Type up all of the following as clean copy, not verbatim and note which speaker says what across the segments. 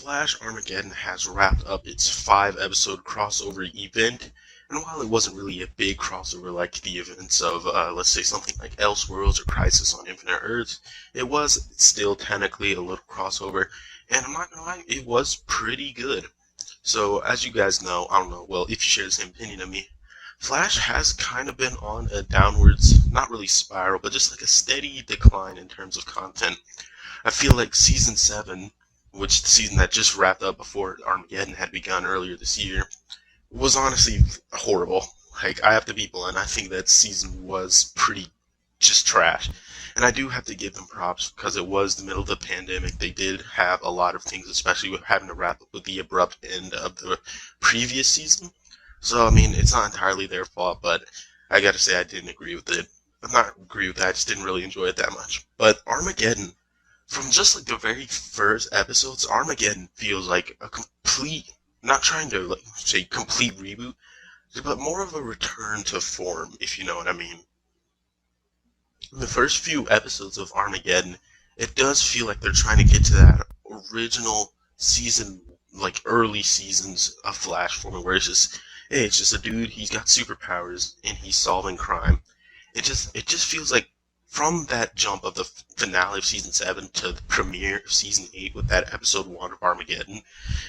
Speaker 1: Flash Armageddon has wrapped up its 5-episode crossover event, and while it wasn't really a big crossover like the events of, let's say, something like Elseworlds or Crisis on Infinite Earths, it was still technically a little crossover, and I'm not gonna lie, it was pretty good. So, as you guys know, I don't know, well, if you share the same opinion of me, Flash has kind of been on a downwards, not really spiral, but just like a steady decline in terms of content. I feel like Season 7, which the season that just wrapped up before Armageddon had begun earlier this year, was honestly horrible. Like, I have to be blunt, I think that season was pretty just trash. And I do have to give them props because it was the middle of the pandemic. They did have a lot of things, especially with having to wrap up with the abrupt end of the previous season. So, I mean, it's not entirely their fault, but I gotta say I didn't agree with it. I'm not agree with that, I just didn't really enjoy it that much. But Armageddon, from just like the very first episodes, Armageddon feels like a complete, not trying to like say complete reboot, but more of a return to form, if you know what I mean. In the first few episodes of Armageddon, it does feel like they're trying to get to that original season, like early seasons of Flash forming, where it's just, hey, it's just a dude, he's got superpowers, and he's solving crime. It just feels like from that jump of the finale of Season 7 to the premiere of Season 8 with that Episode 1 of Armageddon,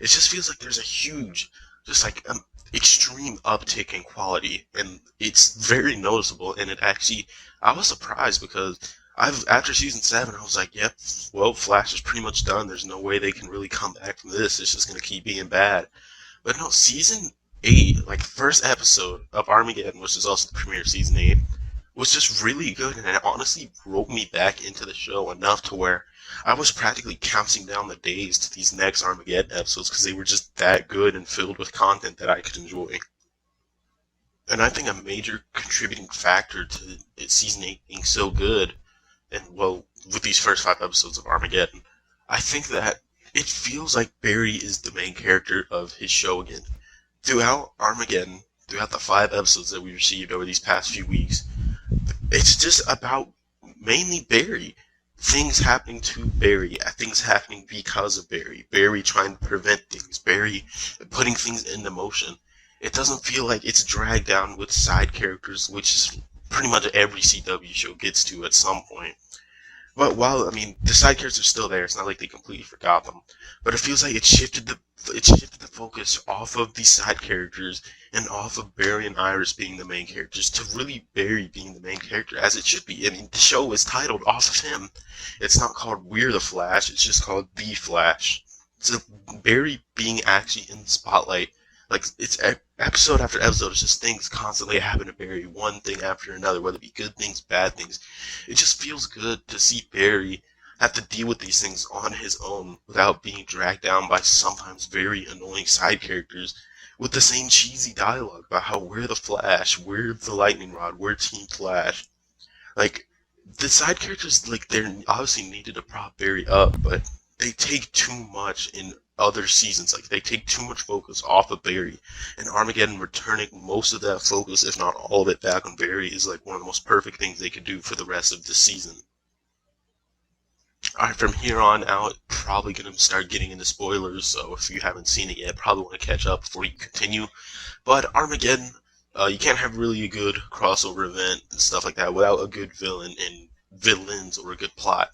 Speaker 1: it just feels like there's a huge, just like an extreme uptick in quality, and it's very noticeable, and it actually, I was surprised because after Season 7, I was like, yep, well, Flash is pretty much done, there's no way they can really come back from this, it's just going to keep being bad. But no, Season 8, like first episode of Armageddon, which is also the premiere of Season 8, was just really good, and it honestly roped me back into the show enough to where I was practically counting down the days to these next Armageddon episodes because they were just that good and filled with content that I could enjoy. And I think a major contributing factor to Season 8 being so good, and well, with these first 5 episodes of Armageddon, I think that it feels like Barry is the main character of his show again. Throughout Armageddon, throughout the 5 episodes that we received over these past few weeks, it's just about mainly Barry. Things happening to Barry, things happening because of Barry. Barry trying to prevent things, Barry putting things into motion. It doesn't feel like it's dragged down with side characters, which is pretty much every CW show gets to at some point. But while, I mean, the side characters are still there, it's not like they completely forgot them. But it feels like it shifted the focus off of the side characters and off of Barry and Iris being the main characters to really Barry being the main character, as it should be. I mean, the show is titled off of him. It's not called We're the Flash, it's just called The Flash. So Barry being actually in the spotlight, like, it's episode after episode, it's just things constantly happen to Barry, one thing after another, whether it be good things, bad things. It just feels good to see Barry have to deal with these things on his own without being dragged down by sometimes very annoying side characters with the same cheesy dialogue about how we're the Flash, we're the Lightning Rod, we're Team Flash. Like, the side characters, like, they're obviously needed to prop Barry up, but they take too much in other seasons. Like, they take too much focus off of Barry, and Armageddon returning most of that focus, if not all of it, back on Barry is like one of the most perfect things they could do for the rest of the season. Alright, from here on out, probably going to start getting into spoilers, so if you haven't seen it yet, probably want to catch up before you continue. But Armageddon, you can't have really a good crossover event and stuff like that without a good villain and villains or a good plot.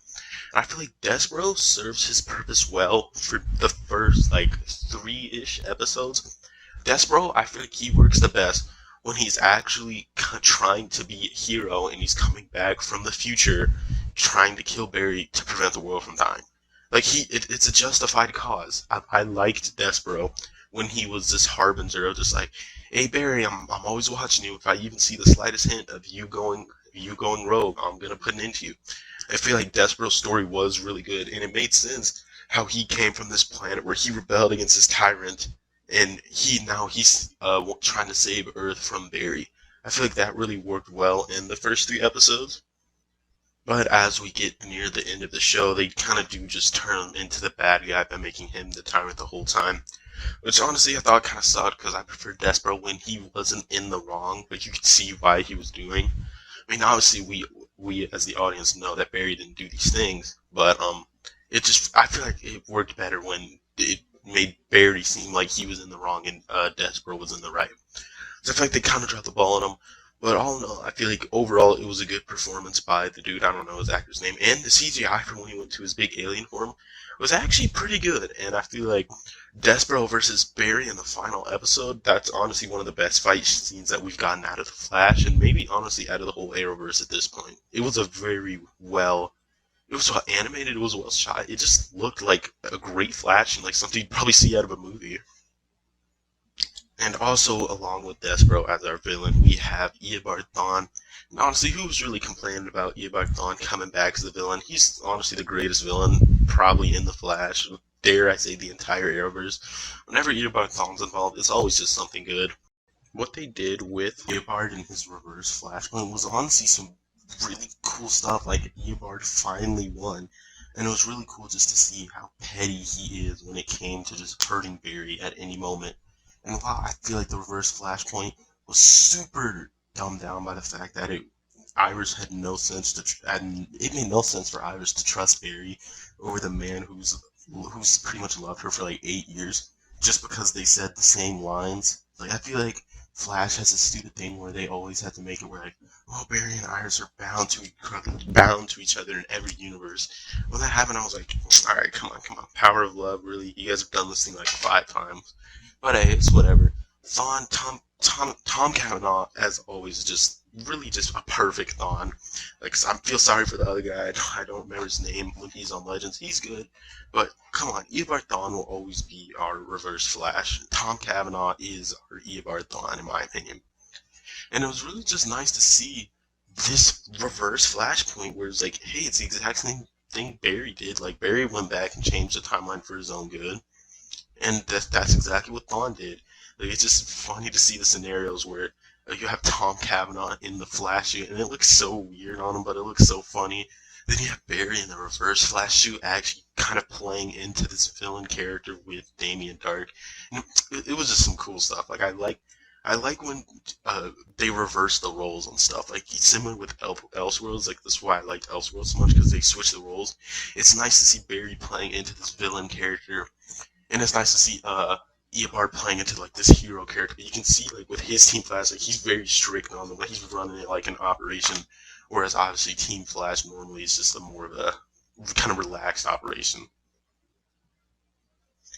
Speaker 1: And I feel like Despero serves his purpose well for the first, like, 3-ish episodes. Despero, I feel like he works the best when he's actually trying to be a hero and he's coming back from the future trying to kill Barry to prevent the world from dying. Like, it's a justified cause. I liked Despero when he was this harbinger of just like, hey Barry, I'm always watching you. If I even see the slightest hint of you going rogue, I'm gonna put an end to you. I feel like Despero's story was really good, and it made sense how he came from this planet where he rebelled against his tyrant, and he's trying to save Earth from Barry. I feel like that really worked well in the first 3 episodes. But as we get near the end of the show, they kind of do just turn him into the bad guy by making him the tyrant the whole time. Which honestly I thought kind of sucked because I preferred Despero when he wasn't in the wrong, but you could see why he was doing. I mean, obviously we as the audience know that Barry didn't do these things, but I feel like it worked better when made Barry seem like he was in the wrong and Despero was in the right. So I feel like they kind of dropped the ball on him. But all in all, I feel like overall it was a good performance by the dude. I don't know his actor's name. And the CGI for when he went to his big alien form was actually pretty good. And I feel like Despero versus Barry in the final episode, that's honestly one of the best fight scenes that we've gotten out of The Flash, and maybe honestly out of the whole Arrowverse at this point. It was it was well animated, it was well shot. It just looked like a great Flash and like something you'd probably see out of a movie. And also, along with Despero as our villain, we have Eobard Thawne. And honestly, who's really complaining about Eobard Thawne coming back as the villain? He's honestly the greatest villain, probably in The Flash. Dare I say the entire Arrowverse. Whenever Eobard Thawne's involved, it's always just something good. What they did with Eobard and his reverse Flashpoint was honestly some really cool stuff. Like, Eobard finally won. And it was really cool just to see how petty he is when it came to just hurting Barry at any moment. And while I feel like the reverse Flashpoint was super dumbed down by the fact that Iris had no sense and it made no sense for Iris to trust Barry over the man who's pretty much loved her for like 8 years just because they said the same lines. Like, I feel like Flash has this stupid thing where they always have to make it where like, oh, Barry and Iris are bound to each other in every universe. When that happened, I was like, all right, come on, power of love, really? You guys have done this thing like 5 times. But hey, it's whatever. Tom Cavanaugh, as always, is just really just a perfect Thawne. Like, I feel sorry for the other guy. I don't remember his name when he's on Legends. He's good, but come on, Eobard Thawne will always be our Reverse Flash. Tom Cavanaugh is our Eobard Thawne, in my opinion. And it was really just nice to see this Reverse Flashpoint, where it's like, hey, it's the exact same thing Barry did. Like, Barry went back and changed the timeline for his own good. And that's exactly what Thawne did. Like, it's just funny to see the scenarios where you have Tom Cavanaugh in the Flash suit, and it looks so weird on him, but it looks so funny. Then you have Barry in the reverse Flash suit actually kind of playing into this villain character with Damien Dark. And it was just some cool stuff. Like, I like when they reverse the roles and stuff. Like, similar with Elseworlds. Like, that's why I liked Elseworlds so much, because they switch the roles. It's nice to see Barry playing into this villain character. And it's nice to see Eobard playing into like this hero character. But you can see like with his Team Flash, like he's very strict on them. Like he's running it like an operation, whereas obviously Team Flash normally is just a more of a kind of relaxed operation.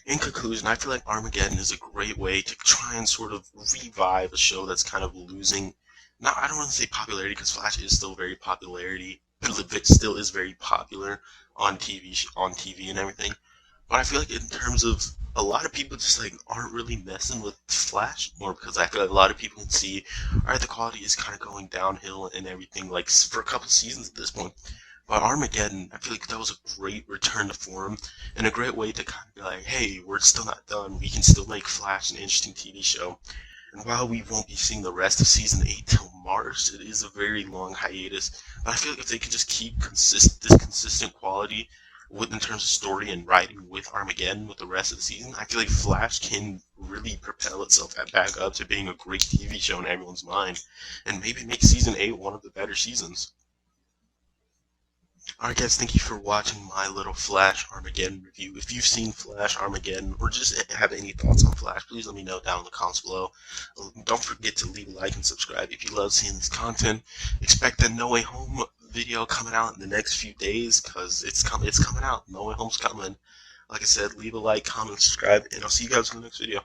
Speaker 1: In conclusion, I feel like Armageddon is a great way to try and sort of revive a show that's kind of losing. Now, I don't want to say popularity because Flash is still very it still is very popular on TV and everything. But I feel like in terms of a lot of people just like aren't really messing with Flash more, because I feel like a lot of people can see, alright, the quality is kind of going downhill and everything, like for a couple seasons at this point. But Armageddon, I feel like that was a great return to form and a great way to kind of be like, hey, we're still not done. We can still make Flash an interesting TV show. And while we won't be seeing the rest of season 8 till March, it is a very long hiatus. But I feel like if they can just keep this consistent quality in terms of story and writing with Armageddon with the rest of the season, I feel like Flash can really propel itself back up to being a great TV show in everyone's mind, and maybe make season 8 one of the better seasons. Alright guys, thank you for watching my little Flash Armageddon review. If you've seen Flash Armageddon, or just have any thoughts on Flash, please let me know down in the comments below. Don't forget to leave a like and subscribe if you love seeing this content. Expect the No Way Home video coming out in the next few days, because it's coming out. No Way Home's coming. Like I said, leave a like, comment, subscribe, and I'll see you guys in the next video.